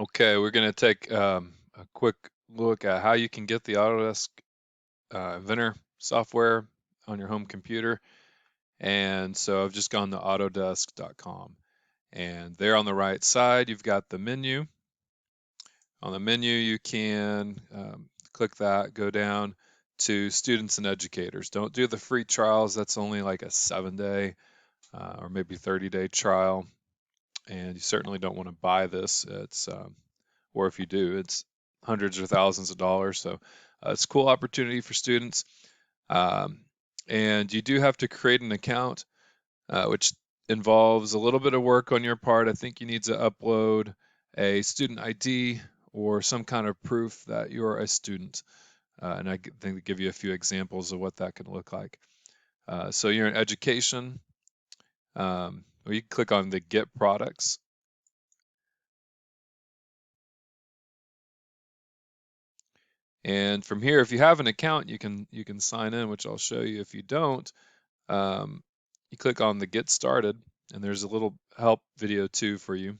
Okay, we're going to take a quick look at how you can get the Autodesk Inventor software on your home computer. And so I've just gone to autodesk.com, and there on the right side, you've got the menu. On the menu, you can click that, go down to students and educators. Don't do the free trials. That's only like a 7-day or maybe 30-day trial. And you certainly don't want to buy this. Or if you do, it's hundreds or thousands of dollars. So it's a cool opportunity for students. Um, and you do have to create an account, which involves a little bit of work on your part. I think you need to upload a student ID or some kind of proof that you're a student. And I think to give you a few examples of what that can look like. So you're in education. Or you can click on the Get Products. And from here, if you have an account, you can sign in, which I'll show you. If you don't, you click on the Get Started, and there's a little help video too for you.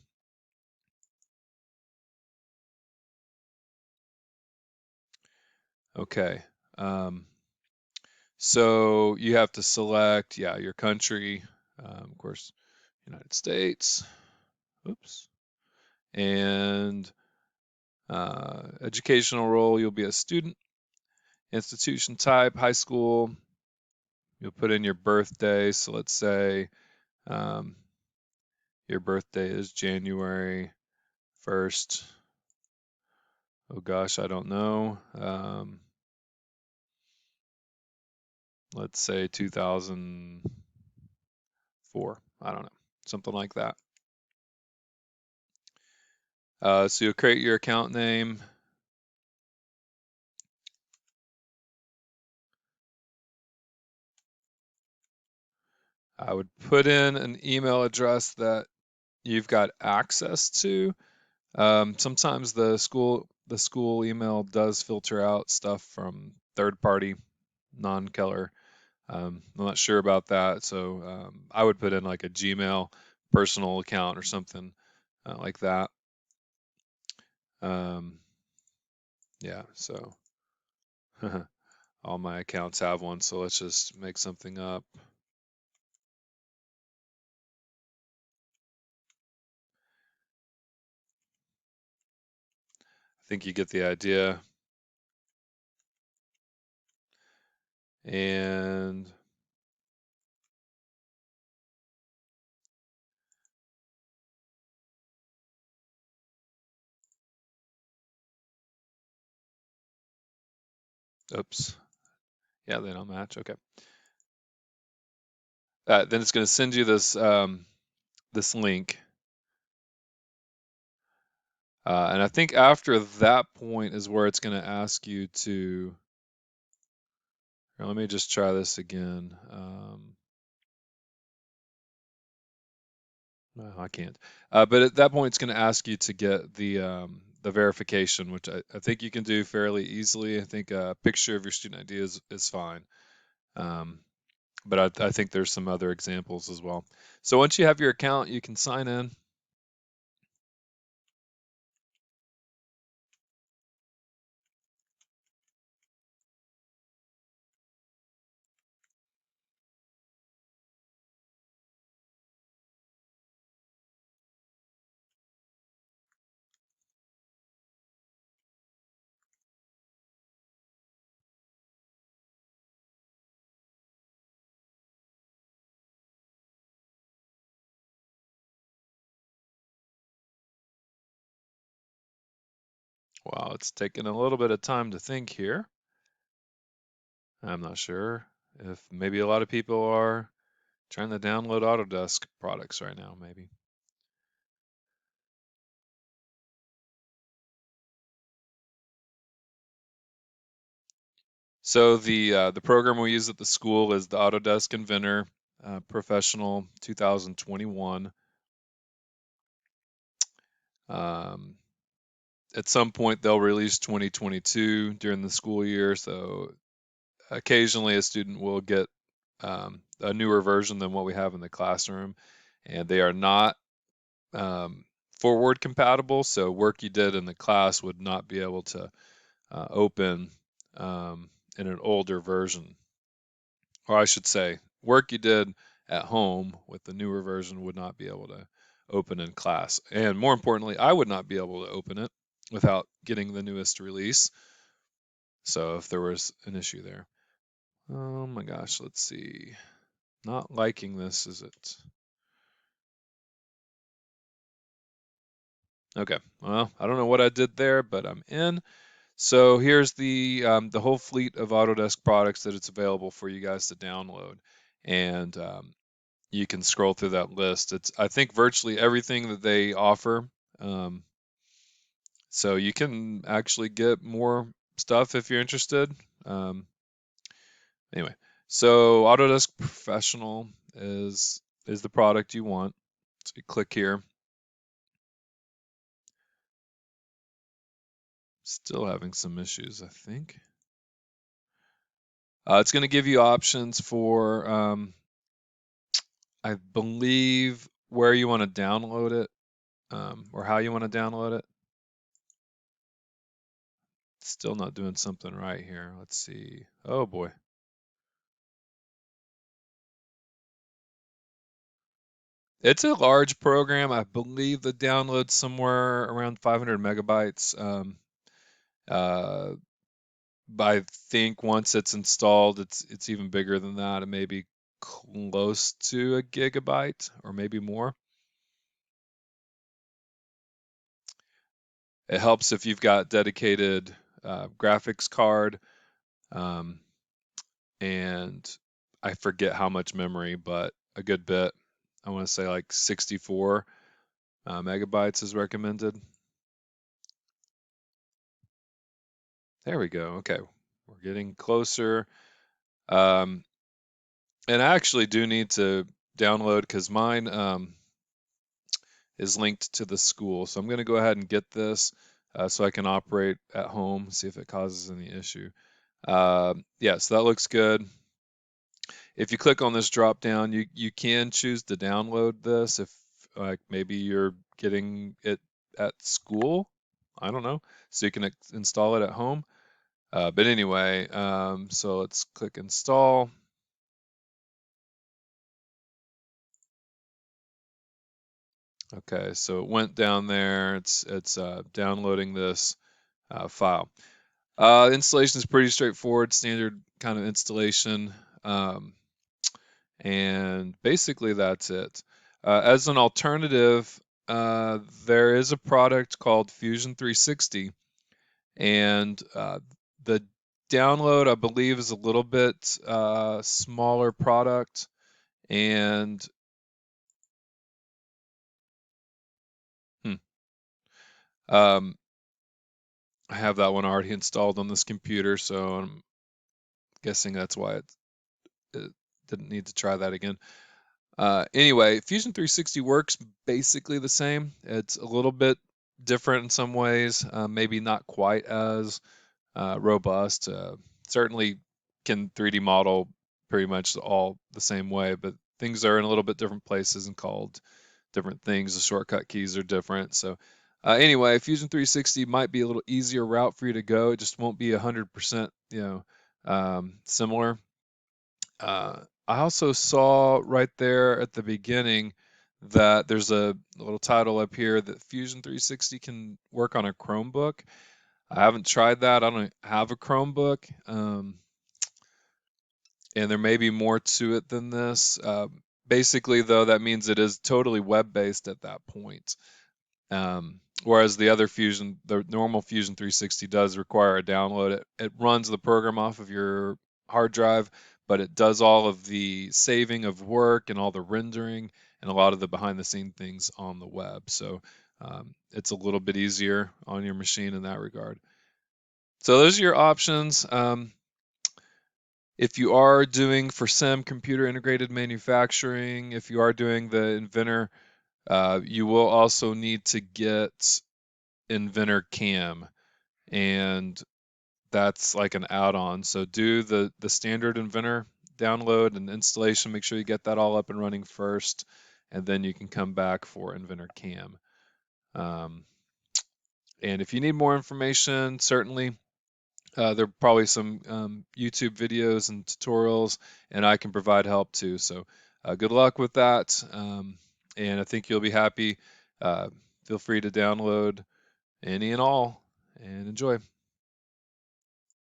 Okay. So you have to select, yeah, your country, of course, United States. Oops. And educational role, you'll be a student. Institution type, high school. You'll put in your birthday. So let's say um, your birthday is January 1st. Oh gosh, I don't know. Let's say 2004. I don't know, something like that. So you'll create your account name. I would put in an email address that you've got access to. Sometimes the school email does filter out stuff from third party, non-Keller. I'm not sure about that, so I would put in like a Gmail personal account or something like that. Yeah, so all my accounts have one, so let's just make something up. I think you get the idea. And oops, yeah, they don't match. Okay. Then it's going to send you this link. And I think after that point is where it's going to ask you to, here, let me just try this again. No, I can't. But at that point, it's going to ask you to get the verification, which I think you can do fairly easily. I think a picture of your student ID is fine. But I think there's some other examples as well. So once you have your account, you can sign in. Wow, it's taking a little bit of time to think here. I'm not sure if maybe a lot of people are trying to download Autodesk products right now, maybe. So the program we use at the school is the Autodesk Inventor Professional 2021. Um, at some point they'll release 2022 during the school year, so occasionally a student will get a newer version than what we have in the classroom, and they are not forward compatible, so work you did in the class would not be able to open in an older version. Or I should say, work you did at home with the newer version would not be able to open in class. And more importantly, I would not be able to open it without getting the newest release. So if there was an issue there. Oh my gosh, let's see. Not liking this, is it? Okay, well, I don't know what I did there, but I'm in. So here's the whole fleet of Autodesk products that it's available for you guys to download, and you can scroll through that list. It's I think virtually everything that they offer. Um, so you can actually get more stuff if you're interested. Um, anyway, so Autodesk Professional is the product you want. So you click here. Still having some issues, I think. It's going to give you options for, I believe, where you want to download it, or how you want to download it. Still not doing something right here. Let's see. Oh boy. It's a large program. I believe the download's somewhere around 500 megabytes. Uh, but I think once it's installed, it's even bigger than that. It may be close to a gigabyte or maybe more. It helps if you've got dedicated graphics card, um, and I forget how much memory, but a good bit. I want to say like 64 megabytes is recommended. There we go. Okay, we're getting closer. Um, and I actually do need to download because mine is linked to the school. So I'm going to go ahead and get this so I can operate at home, see if it causes any issue. Yeah, so that looks good. If you click on this drop down, you can choose to download this if like maybe you're getting it at school. I don't know. So you can install it at home. But anyway, so let's click install. Okay, so it went down there. It's downloading this file. Installation is pretty straightforward, standard kind of installation. Um, and basically that's it. As an alternative, there is a product called Fusion 360, and the download, I believe, is a little bit smaller product, and hmm, um, I have that one already installed on this computer, so I'm guessing that's why it didn't need to try that again. Anyway, Fusion 360 works basically the same. It's a little bit different in some ways, maybe not quite as robust. Certainly can 3D model pretty much all the same way, but things are in a little bit different places and called different things. The shortcut keys are different. So anyway, Fusion 360 might be a little easier route for you to go. It just won't be 100%, similar. I also saw right there at the beginning that there's a little title up here that Fusion 360 can work on a Chromebook. I haven't tried that. I don't have a Chromebook, and there may be more to it than this. Basically, though, that means it is totally web-based at that point. Whereas the other Fusion, the normal Fusion 360 does require a download. It runs the program off of your hard drive, but it does all of the saving of work and all the rendering and a lot of the behind the scene things on the web. So it's a little bit easier on your machine in that regard. So those are your options. If you are doing for SIM, computer integrated manufacturing, if you are doing the Inventor, you will also need to get Inventor Cam, and that's like an add-on. So do the standard Inventor download and installation. Make sure you get that all up and running first, and then you can come back for Inventor Cam. Um, and if you need more information, certainly there are probably some YouTube videos and tutorials, and I can provide help too. So good luck with that, and I think you'll be happy. Uh, Feel free to download any and all and enjoy.